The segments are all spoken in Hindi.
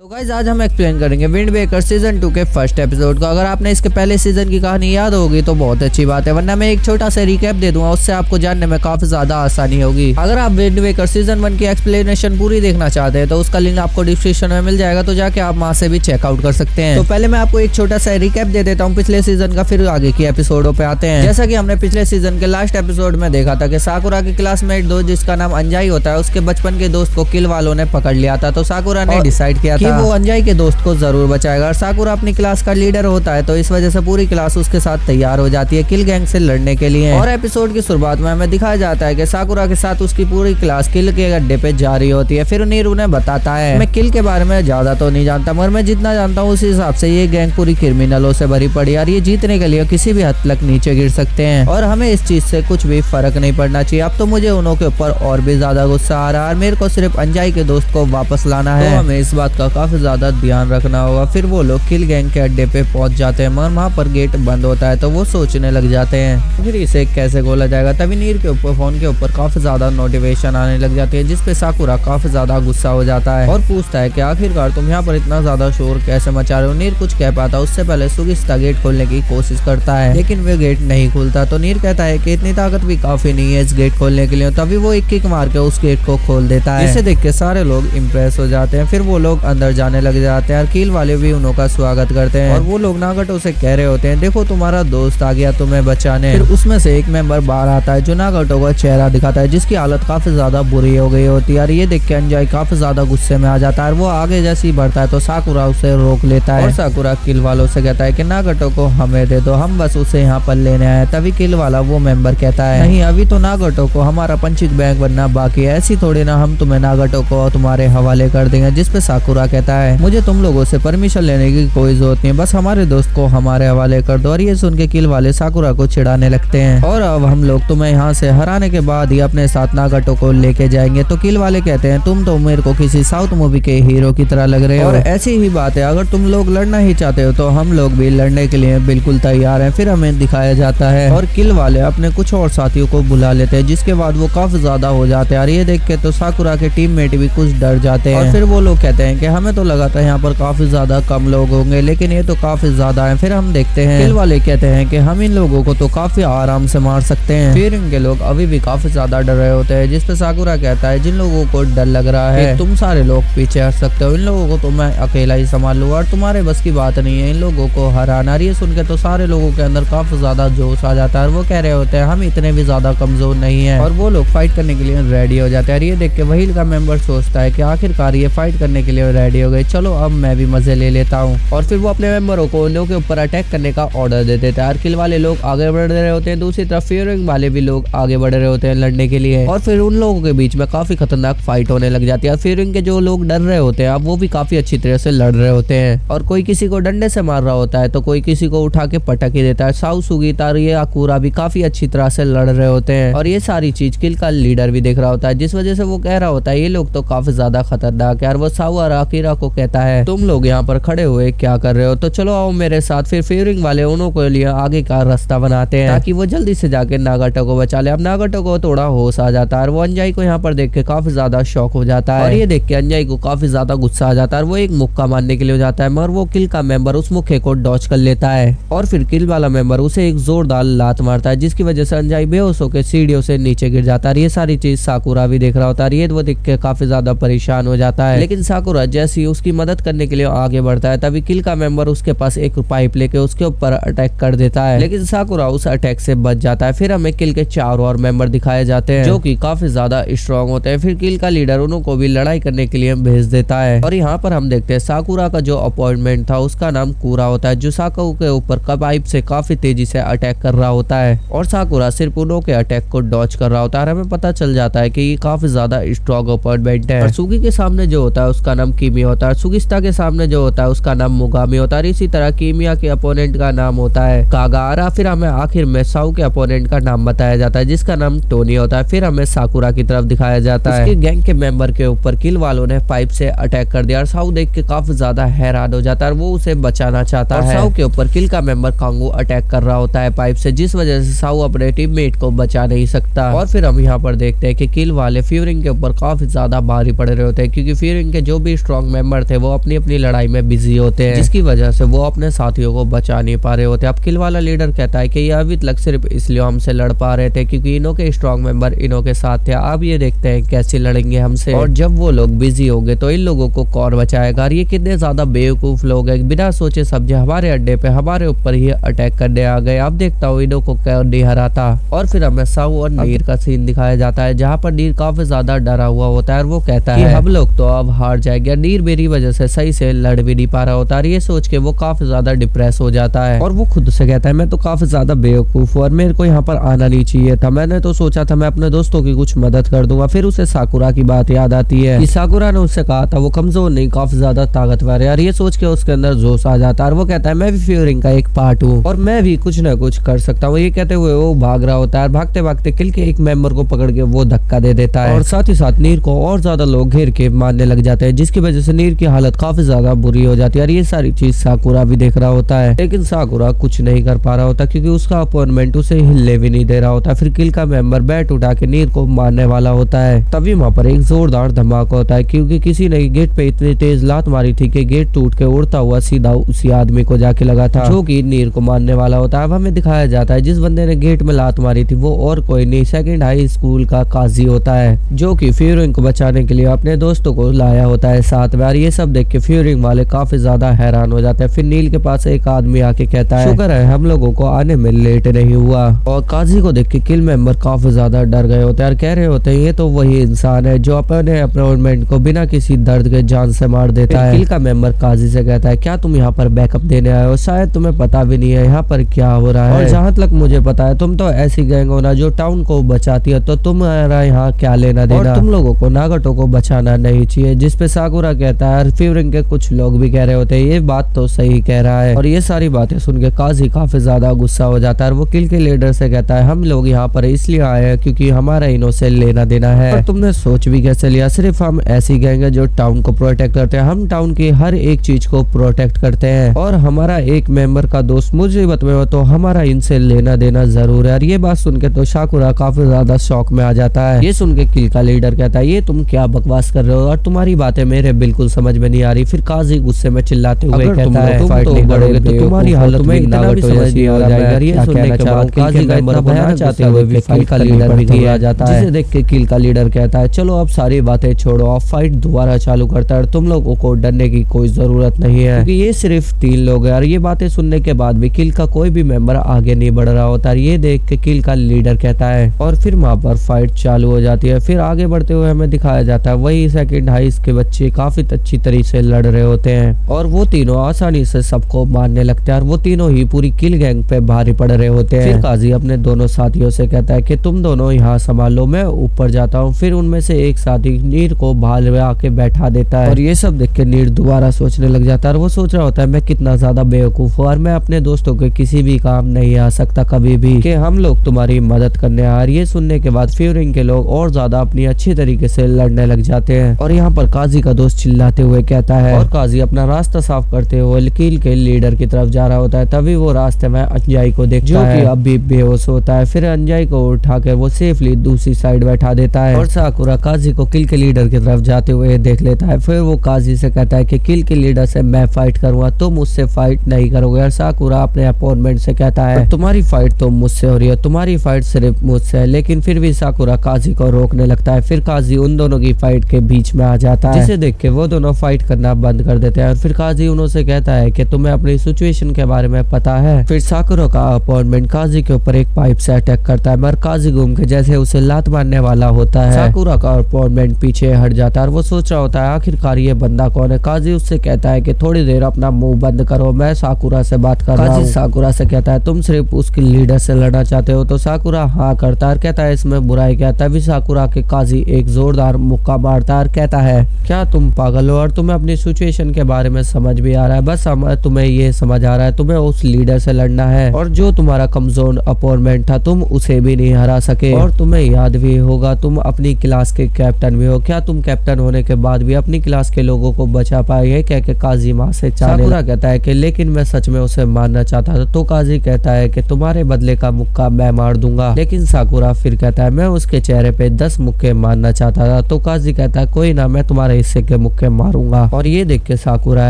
तो गाइस आज हम एक्सप्लेन करेंगे विंड वेकर सीजन 2 के फर्स्ट एपिसोड को। अगर आपने इसके पहले सीजन की कहानी याद होगी तो बहुत अच्छी बात है, वरना मैं एक छोटा सा रिकैप दे दूंगा, उससे आपको जानने में काफी ज्यादा आसानी होगी। अगर आप विंड वेकर सीजन 1 की एक्सप्लेनेशन पूरी देखना चाहते हैं तो उसका लिंक आपको डिस्क्रिप्शन में मिल जाएगा, तो जाके आप वहां से भी चेकआउट कर सकते हैं। तो पहले मैं आपको एक छोटा सा रिकैप दे देता हूँ पिछले सीजन का, फिर आगे की एपिसोडों पे आते हैं। जैसा कि हमने पिछले सीजन के लास्ट एपिसोड में देखा था कि साकुरा के क्लासमेट दोस्त जिसका नाम अंजाई होता है, उसके बचपन के दोस्त को किल वालों ने पकड़ लिया था। तो साकुरा ने डिसाइड किया था कि वो अंजाई के दोस्त को जरूर बचाएगा। और साकुरा अपनी क्लास का लीडर होता है, तो इस वजह से पूरी क्लास उसके साथ तैयार हो जाती है किल गैंग से लड़ने के लिए। और एपिसोड की शुरुआत में हमें दिखाया जाता है कि साकुरा के साथ उसकी पूरी क्लास किल के अड्डे पे जा रही होती है। फिर नीरू ने बताता है, मैं किल के बारे में ज्यादा तो नहीं जानता, मगर मैं जितना जानता हूँ उस हिसाब से ये गैंग पूरी क्रिमिनलों से भरी पड़ी और ये जीतने के लिए किसी भी हद तक नीचे गिर सकते हैं और हमें इस चीज से कुछ भी फर्क नहीं पड़ना चाहिए। अब तो मुझे उन्हों के ऊपर और भी ज्यादा गुस्सा आ रहा है, मेरे को सिर्फ अंजाई के दोस्त को वापस लाना है। तो हमें इस बात का काफी ज्यादा ध्यान रखना होगा। फिर वो लोग किल गैंग के अड्डे पे पहुंच जाते हैं, मगर वहाँ पर गेट बंद होता है, तो वो सोचने लग जाते हैं फिर इसे कैसे खोला जाएगा। तभी नीर के ऊपर फोन के ऊपर काफी ज्यादा नोटिफिकेशन आने लग जाती है, जिसपे साकुरा काफी ज्यादा गुस्सा हो जाता है और पूछता है कि आखिरकार तुम यहाँ पर इतना ज्यादा शोर कैसे मचा रहे हो। नीर कुछ कह पाता, उससे पहले सुगिस्ता गेट खोलने की कोशिश करता है, लेकिन वे गेट नहीं खुलता। तो नीर कहता है कि इतनी ताकत भी काफी नहीं है इस गेट खोलने के लिए। तभी वो एक किक मार के उस गेट को खोल देता है, जिसे देख के सारे लोग इम्प्रेस हो जाते हैं। फिर वो लोग अंदर जाने लग जाते हैं और किल वाले भी उन्हों का स्वागत करते हैं और वो लोग नागटो से कह रहे होते हैं, देखो तुम्हारा दोस्त आ गया तुम्हें बचाने। फिर उसमें से एक मेंबर बाहर आता है जो नागटो का चेहरा दिखाता है, जिसकी हालत काफी ज्यादा बुरी हो गई होती है और ये देख के अंजाई काफी ज्यादा गुस्से में आ जाता है और वो आगे जैसे ही बढ़ता है तो साकुरा उसे रोक लेता है और साकुरा किल वालों से कहता है कि नागटो को हमें दे दो, हम बस उसे यहाँ पर लेने आए। तभी किल वाला वो मेंबर कहता है, नहीं अभी तो नागटो को हमारा पंचिक बैग बनना बाकी है, ऐसी थोड़ी ना हम तुम्हें नागटो को तुम्हारे हवाले कर देंगे। जिसपे साकुरा कहता है, मुझे तुम लोगों से परमिशन लेने की कोई जरूरत नहीं, बस हमारे दोस्त को हमारे हवाले कर दो। और ये सुन के किल वाले साकुरा को चिढ़ाने लगते हैं और अब हम लोग तुम्हें यहाँ से हराने के बाद ही अपने साथ नागटो को लेके जाएंगे। तो किल वाले कहते हैं, तुम तो मेरे को किसी साउथ मूवी के हीरो की तरह लग रहे हो और ऐसी ही बात है, अगर तुम लोग लड़ना ही चाहते हो तो हम लोग भी लड़ने के लिए बिल्कुल तैयार हैं। फिर हमें दिखाया जाता है और किल वाले अपने कुछ और साथियों को बुला लेते हैं, जिसके बाद वो काफी ज्यादा हो जाते हैं और ये देख के तो साकुरा के टीममेट भी कुछ डर जाते हैं। और फिर वो लोग कहते हैं कि हमें तो लगा था यहाँ पर काफी ज्यादा कम लोग होंगे, लेकिन ये तो काफी ज्यादा है। फिर हम देखते हैं किल वाले कहते हैं कि हम इन लोगों को तो काफी आराम से मार सकते हैं। फिर इनके लोग अभी भी काफी ज्यादा डर रहे होते हैं, जिसपे साकुरा कहता है, जिन लोगों को डर लग रहा है तुम सारे लोग पीछे हट सकते हो, इन लोगों को तो मैं अकेला ही संभाल लूंगा और तुम्हारे बस की बात नहीं है इन लोगों को हराना। ये सुन के तो सारे लोगों के अंदर काफी ज्यादा जोश आ जाता है और वो कह रहे होते हैं हम इतने भी ज्यादा कमजोर नहीं है और वो लोग फाइट करने के लिए रेडी हो जाते हैं। और ये देख के वहील का मेंबर सोचता है कि आखिरकार ये फाइट करने के लिए रेडी हो गए, चलो अब मैं भी मजे ले लेता हूँ। और फिर वो अपने मेंबरों को उन लोगों के ऊपर अटैक करने का ऑर्डर दे देता है। किल वाले लोग आगे बढ़ रहे होते हैं, दूसरी तरफ फियरिंग वाले भी लोग आगे बढ़ रहे होते हैं लड़ने के लिए और फिर उन लोगों के बीच में काफी खतरनाक फाइट होने लग जाती है। फियरिंग के जो लोग डर रहे होते हैं अब वो भी काफी अच्छी तरह से लड़ रहे होते हैं और कोई किसी को डंडे से मार रहा होता है तो कोई किसी को उठा के पटक ही देता है। साउ सुगीता और ये अकूरा भी काफी अच्छी तरह से लड़ रहे होते हैं और ये सारी चीज किल का लीडर भी देख रहा होता है, जिस वजह से वो कह रहा होता है ये लोग तो काफी ज्यादा खतरनाक है। और वो साउ और अकीरा को कहता है, तुम लोग यहाँ पर खड़े हुए क्या कर रहे हो, तो चलो आओ मेरे साथ। फिर फियरिंग वाले उन्हों के लिए आगे का रास्ता बनाते हैं ताकि वो जल्दी से जाके नागटो को बचा ले। अब नागटो को थोड़ा होश आ जाता है और वो अंजाई को यहाँ पर देख के काफी ज्यादा शॉक हो जाता है और ये देख के अंजाई को काफी ज्यादा गुस्सा आ जाता है और वो एक मुक्का मारने के लिए हो जाता है, मगर वो किल का मेंबर उस मुक्के को डॉच कर लेता है और फिर किल वाला मेंबर उसे एक जोरदार लात मारता है, जिसकी वजह से अंजाई बेहोश होकर सीढ़ियों से नीचे गिर जाता है। ये सारी चीज साकुरा भी देख रहा होता है, ये वो देख के काफी ज्यादा परेशान हो जाता है। लेकिन साकुरा जैसे ही उसकी मदद करने के लिए आगे बढ़ता है तभी किल का मेंबर उसके पास एक पाइप लेके उसके ऊपर अटैक कर देता है, लेकिन साकुरा उस अटैक से बच जाता है। फिर हमें किल के 4 और मेंबर दिखाए जाते हैं जो कि काफी ज्यादा स्ट्रॉन्ग होते हैं। फिर किल का लीडर उनको भी लड़ाई करने के लिए भेज देता है और यहाँ पर हम देखते हैं साकुरा का जो अपॉइंटमेंट था उसका नाम कूरा होता है, जो साकुरा के ऊपर पाइप से काफी तेजी से अटैक कर रहा होता है और साकुरा सिर्फ उन्हों के अटैक को डॉच कर रहा होता है। हमें पता चल जाता है कि ये काफी ज्यादा स्ट्रॉन्ग अपॉइंटमेंट है। और सुगी के सामने जो होता है उसका नाम कीमी होता है, सुगिस्ता के सामने जो होता है उसका नाम मुगामी होता है। इसी तरह कीमिया के अपोनेंट का नाम होता है कागारा। फिर हमें आखिर में साउ के अपोनेंट का नाम बताया जाता है जिसका नाम टोनी होता है। फिर हमें साकुरा की तरफ दिखाया जाता है, उसकी गैंग के मेंबर के ऊपर किल वालों ने पाइप से अटैक कर दिया और साउ देख के काफी ज्यादा हैरान हो जाता है, वो उसे बचाना चाहता है। साउ के ऊपर किल का मेंबर कांगू अटैक कर रहा होता है पाइप से, जिस वजह से साउ अपने टीममेट को बचा नहीं सकता। और फिर हम यहाँ पर देखते हैं कि किल वाले फियरिंग के ऊपर काफी ज्यादा भारी पड़ रहे होते हैं, क्योंकि फियरिंग के जो भी स्ट्रॉन्ग मेंबर थे वो अपनी अपनी लड़ाई में बिजी होते हैं, जिसकी वजह से वो अपने साथियों को बचा नहीं पा रहे होते। अब किल वाला लीडर कहता है कि ये अभी तक सिर्फ इसलिए हमसे लड़ पा रहे थे क्योंकि इन्हों के स्ट्रॉन्ग मेंबर इन्हों के साथ थे। अब ये देखते हैं कैसे लड़ेंगे हमसे, और जब वो लोग बिजी हो गए तो इन लोगों को कौन बचाएगा। ये कितने ज्यादा बेवकूफ लोग हैं, बिना सोचे समझे हमारे अड्डे पे हमारे ऊपर ही अटैक करने आ गए। अब देखता हूँ इन्हों को कौन नहीं हराता। और फिर हमें साहू और नीर का सीन दिखाया जाता है, जहाँ पर नीर काफी ज्यादा डरा हुआ होता है और वो कहता है हम लोग तो अब हार जाएंगे। नीर मेरी वजह से सही से लड़ भी नहीं पा रहा होता है। ये सोच के वो काफी ज्यादा डिप्रेस हो जाता है और वो खुद से कहता है मैं तो काफी ज्यादा बेवकूफ हूँ और मेरे को यहाँ पर आना नहीं चाहिए था। मैंने तो सोचा था मैं अपने दोस्तों की कुछ मदद कर दूंगा। फिर उसे साकुरा की बात याद आती है कि साकुरा ने उससे कहा था वो कमजोर नहीं काफी ज्यादा ताकतवर है, और ये सोच के उसके अंदर जोश आ जाता है और वो कहता है मैं भी फ्यूरिंग का एक पार्ट हूँ और मैं भी कुछ न कुछ कर सकता हूँ। ये कहते हुए वो भाग रहा होता है, भागते भागते किल के एक मेंबर को पकड़ के वो धक्का दे देता है और साथ ही साथ नीर को और ज्यादा लोग घेर के मारने लग जाते हैं, जिसकी वजह से नीर की हालत काफी ज्यादा बुरी हो जाती है। और ये सारी चीज साकुरा भी देख रहा होता है, लेकिन साकुरा कुछ नहीं कर पा रहा होता क्योंकि उसका अपोनेंट उसे हिलने भी नहीं दे रहा होता। फिर किल का मेंबर बैट उठा के नीर को मारने वाला होता है, तभी वहाँ पर एक जोरदार धमाका होता है क्योंकि किसी ने गेट पे इतनी तेज लात मारी थी कि गेट टूट के उड़ता हुआ सीधा उसी आदमी को जाके लगा था जो कि नीर को मारने वाला होता है। अब हमें दिखाया जाता है जिस बंदे ने गेट में लात मारी थी वो और कोई नहीं सेकंड हाई स्कूल का काजी होता है, जो कि फ्यूरिंग को बचाने के लिए अपने दोस्तों को लाया होता है साथ में। और ये सब देख के फ्यूरिंग वाले काफी ज्यादा हैरान हो जाते हैं। फिर नील के पास एक आदमी आके कहता है शुक्र है हम लोगों को आने में लेट नहीं हुआ, और काजी को देख के किल मेंबर काफी ज्यादा डर गए होते हैं और कह रहे होते हैं ये तो वही इंसान है जो अपने अपोनेंट को बिना किसी दर्द के जान से मार देता है। किल का मेंबर काजी से कहता है क्या तुम यहाँ पर बैकअप देने आए हो, शायद तुम्हें पता भी नहीं है यहाँ पर क्या हो रहा है, और जहाँ तक मुझे पता है तुम तो ऐसी गैंग हो ना जो टाउन को बचाती है, तो तुम्हारा यहाँ क्या लेना देना, और तुम लोगों को नागटो को बचाना नहीं चाहिए। जिसपे साकुरा कहता है फ्यूरिंग के कुछ लोग भी कह रहे होते हैं ये बात तो सही कह रहा है। और ये सारी बातें सुन के काजी काफी ज्यादा गुस्सा हो जाता है और वो किल के लीडर से कहता है हम लोग यहाँ पर इसलिए आए हैं क्योंकि हमारा इन्हों से लेना देना है, और तुमने सोच भी कैसे लिया, सिर्फ हम ऐसी गैंग है जो टाउन को प्रोटेक्ट करते हैं, हम टाउन की हर एक चीज को प्रोटेक्ट करते हैं, और हमारा एक मेंबर का दोस्त मुसीबत में हो तो हमारा इनसे लेना देना जरूर है। और ये बात सुन के तो साकुरा काफी ज्यादा शौक में आ जाता है। ये सुन के किल का लीडर कहता है ये तुम क्या बकवास कर रहे हो और तुम्हारी बातें मेरे बिल्कुल समझ में नहीं आ रही। फिर काजी गुस्से में चिल्लाते हुए कहता है फाइट नहीं करोगे तो तुम्हारी हालत में इतना भी समझ नहीं आ जाएगा। ये सुनने के बाद काजी का इतना बयान चाहते हुए भी फाइट का लीडर भी किया जाता है, जिसे देख के किल का लीडर कहता है चलो अब सारी बातें छोड़ो, अब फाइट दोबारा चालू करता है, तुम लोगों को डरने की कोई जरूरत नहीं है क्योंकि ये सिर्फ 3 लोग हैं। और ये बातें सुनने के बाद भी किल का कोई भी मेंबर आगे नहीं बढ़ रहा होता। ये देख के किल का लीडर कहता है और फिर वहाँ पर फाइट चालू हो जाती है। फिर आगे बढ़ते हुए हमें दिखाया जाता है वही सेकंड हाइस के बच्चे काफी अच्छी तरीके से लड़ रहे होते हैं और वो तीनों आसानी से सबको मारने लगते हैं और वो तीनों ही पूरी किल गैंग पे भारी पड़ रहे होते हैं। फिर काजी अपने दोनों साथियों से कहता है कि तुम दोनों यहाँ संभाल लो, मैं ऊपर जाता हूँ। फिर उनमें से एक साथी नीर को भाल में आके बैठा देता है और ये सब देख के नीर दोबारा सोचने लग जाता है और वो सोच रहा होता है मैं कितना ज्यादा बेवकूफ हूँ और मैं अपने दोस्तों के किसी भी काम नहीं आ सकता कभी भी कि हम लोग तुम्हारी मदद करने आ। ये सुनने के बाद फ्यूरिंग के लोग और ज्यादा अपनी अच्छी तरीके से लड़ने लग जाते हैं और यहाँ पर काजी का दोस्त चिल्लाते हुए कहता है, और काजी अपना रास्ता साफ करते हुए किल के लीडर की तरफ जा रहा होता है। तभी वो रास्ते में अंजाई को देखता है जो कि अभी बेहोश होता है। फिर अंजाई को उठाकर वो सेफली दूसरी साइड बैठा देता है और साकुरा काजी को किल के लीडर की तरफ जाते हुए देख लेता है। फिर वो काजी से कहता है कि किल के लीडर से मैं फाइट करूंगा, तुम मुझसे फाइट नहीं करोगे। और साकुरा अपने अपोनेंट से कहता है तुम्हारी फाइट तो मुझसे हो रही है, तुम्हारी फाइट सिर्फ मुझसे है। लेकिन फिर भी साकुरा काजी को रोकने लगता है। फिर काजी उन दोनों की फाइट के बीच में आ जाता है, जिसे देख के वो दोनों फाइट करना बंद कर देते हैं। और फिर काजी उनसे कहता है कि तुम्हें अपनी सिचुएशन के बारे में पता है। फिर साकुरा का अपोनेंट काजी के ऊपर एक पाइप से अटैक करता है मगर काजी घूम के जैसे उसे लात मारने वाला होता है, साकुरा का अपोनेंट पीछे हट जाता है और वो सोच रहा होता है आखिरकार ये बंदा कौन है। काजी उससे कहता है कि थोड़ी देर अपना मुंह बंद करो, मैं साकुरा से बात कर रहा हूँ। साकुरा से कहता है तुम सिर्फ उसके लीडर से लड़ना चाहते हो, तो साकुरा हाँ करता है और कहता है इसमें बुराई क्या। तभी साकुरा के काजी एक जोरदार मुक्का मारता है और कहता है क्या तुम पागल हो और तुम्हें अपनी सिचुएशन के बारे में समझ भी आ रहा है, बस तुम्हें ये समझ आ रहा है तुम्हें उस लीडर से लड़ना है और जो तुम्हारा कमजोर अपोनेंट था तुम उसे भी नहीं हरा सके। और तुम्हें याद भी होगा तुम अपनी क्लास के कैप्टन भी हो, क्या तुम कैप्टन होने के बाद भी अपनी क्लास के लोगों को बचा पाए। ये कह के काजी माँ से साकुरा कहता है कि लेकिन मैं सच में उसे मारना चाहता था। तो काजी कहता है कि तुम्हारे बदले का मुक्का मैं मार दूंगा। लेकिन साकुरा फिर कहता है मैं उसके चेहरे पे 10 मुक्के मारना चाहता था। तो काजी कहता है कोई ना, मैं तुम्हारे हिस्से के ठोक के मारूंगा। और ये देख के साकुरा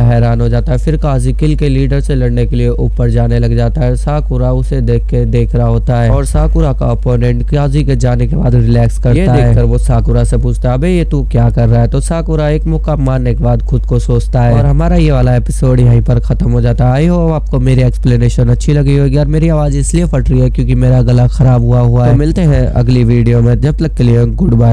हैरान हो जाता है। फिर काजी किल के लीडर से लड़ने के लिए ऊपर जाने लग जाता है। साकुरा उसे देख रहा होता है और साकुरा का अपोनेंट काजी के जाने के बाद रिलैक्स करता है। देखकर वो साकुरा से पूछता है, अबे ये तू क्या कर रहा है? तो साकुरा एक मुक्का मारने के बाद खुद को सोचता है। और हमारा ये वाला एपिसोड यहीं पर खत्म हो जाता है। आई होप आपको मेरी एक्सप्लेनेशन अच्छी लगी होगी। और मेरी आवाज इसलिए फट रही है क्योंकि मेरा गला खराब हुआ है। तो मिलते हैं अगली वीडियो में, जब तक के लिए गुड बाय।